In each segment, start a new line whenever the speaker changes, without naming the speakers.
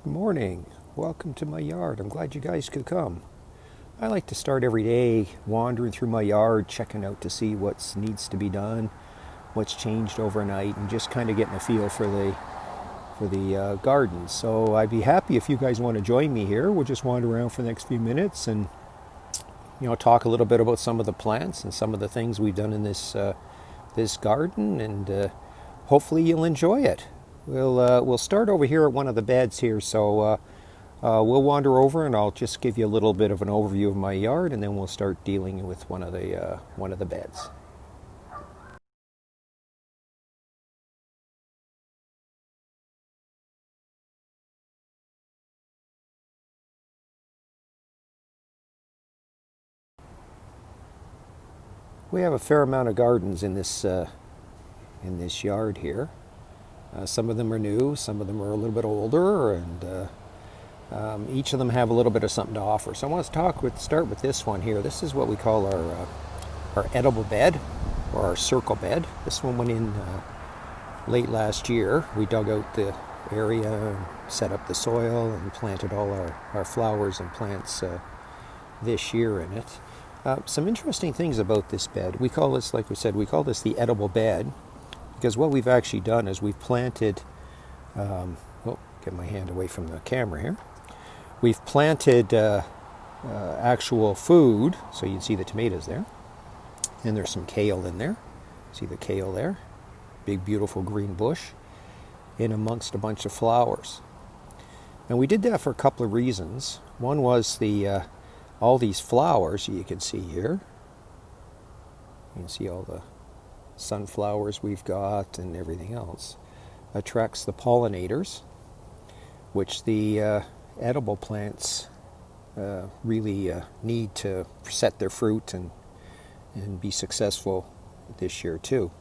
Good morning. Welcome to my yard. I'm glad you guys could come. I like to start every day wandering through my yard, checking out to see what needs to be done, what's changed overnight, and just kind of getting a feel for the garden. So I'd be happy if you guys want to join me here. We'll just wander around for the next few minutes and talk a little bit about some of the plants and some of the things we've done in this garden, and hopefully you'll enjoy it. We'll start over here at one of the beds here, so we'll wander over and I'll just give you a little bit of an overview of my yard, and then we'll start dealing with one of the beds. We have a fair amount of gardens in this yard here. Some of them are new, some of them are a little bit older, and each of them have a little bit of something to offer. So I want to start with this one here. This is what we call our edible bed, or our circle bed. This one went in late last year. We dug out the area, set up the soil, and planted all our flowers and plants this year in it. Some interesting things about this bed. We call this, like we said, we call this the edible bed, because what we've actually done is we've planted, get my hand away from the camera here. We've planted actual food, so you can see the tomatoes there, and there's some kale in there. See the kale there? Big, beautiful green bush in amongst a bunch of flowers. And we did that for a couple of reasons. One was all these flowers you can see here. You can see all the sunflowers we've got and everything else. Attracts the pollinators, which the edible plants really need to set their fruit and be successful this year too.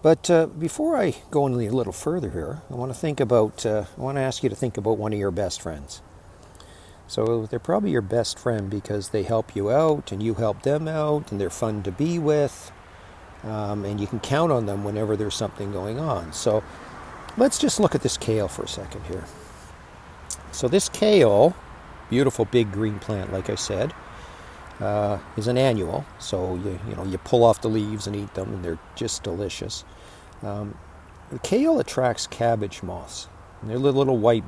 But before I go any a little further here, I want to ask you to think about one of your best friends. So they're probably your best friend because they help you out and you help them out, and they're fun to be with, and you can count on them whenever there's something going on. So let's just look at this kale for a second here. So this kale, beautiful big green plant, like I said, is an annual. So you pull off the leaves and eat them, and they're just delicious. The kale attracts cabbage moths. And they're little white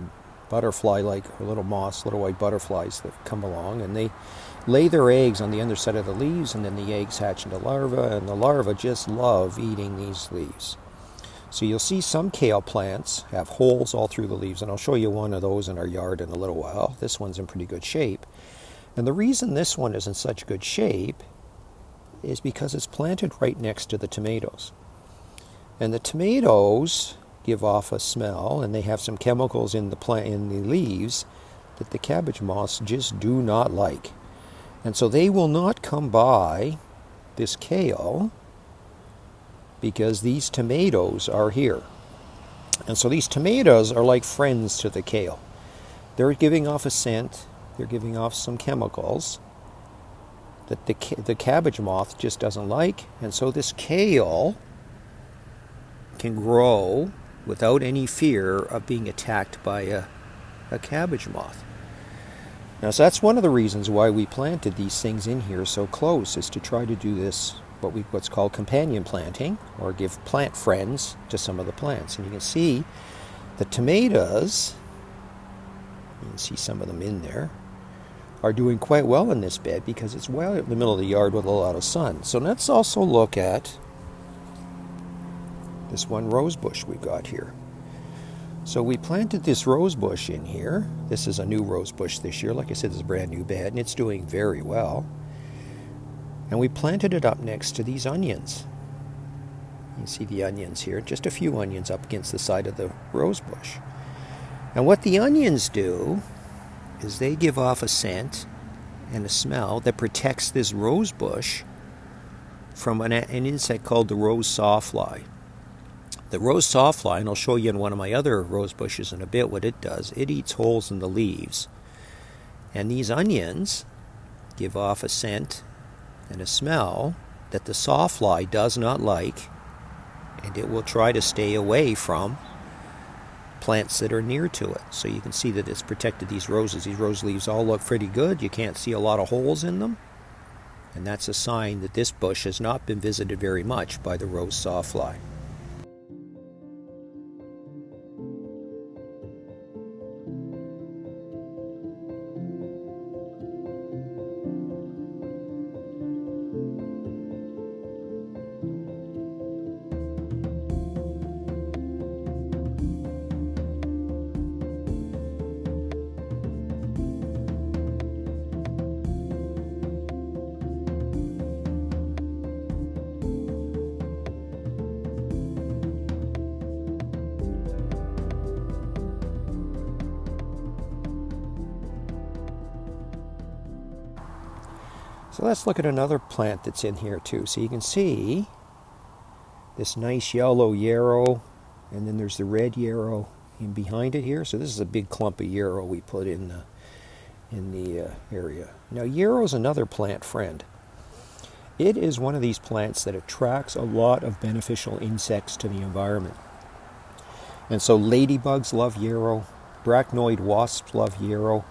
butterfly-like, or little moths, little white butterflies that come along, and they lay their eggs on the underside of the leaves, and then the eggs hatch into larvae, and the larvae just love eating these leaves. So you'll see some kale plants have holes all through the leaves, and I'll show you one of those in our yard in a little while. This one's in pretty good shape. And the reason this one is in such good shape is because it's planted right next to the tomatoes. And the tomatoes give off a smell, and they have some chemicals in the leaves that the cabbage moths just do not like. And so they will not come by this kale because these tomatoes are here. And so these tomatoes are like friends to the kale. They're giving off a scent, they're giving off some chemicals that the cabbage moth just doesn't like, and so this kale can grow without any fear of being attacked by a cabbage moth. Now, so that's one of the reasons why we planted these things in here so close, is to try to do this, what's called companion planting, or give plant friends to some of the plants. And you can see the tomatoes, you can see some of them in there, are doing quite well in this bed because it's well in the middle of the yard with a lot of sun. So let's also look at this one rose bush we've got here. So we planted this rose bush in here. This is a new rose bush this year. Like I said, it's a brand new bed, and it's doing very well. And we planted it up next to these onions. You can see the onions here, just a few onions up against the side of the rose bush. And what the onions do is they give off a scent and a smell that protects this rose bush from an insect called the rose sawfly. The rose sawfly, and I'll show you in one of my other rose bushes in a bit what it does, it eats holes in the leaves. And these onions give off a scent and a smell that the sawfly does not like, and it will try to stay away from plants that are near to it. So you can see that it's protected these roses. These rose leaves all look pretty good. You can't see a lot of holes in them. And that's a sign that this bush has not been visited very much by the rose sawfly. So let's look at another plant that's in here too. So you can see this nice yellow yarrow, and then there's the red yarrow in behind it here. So this is a big clump of yarrow we put in the area. Now yarrow is another plant friend. It is one of these plants that attracts a lot of beneficial insects to the environment. And so ladybugs love yarrow, arachnoid wasps love yarrow,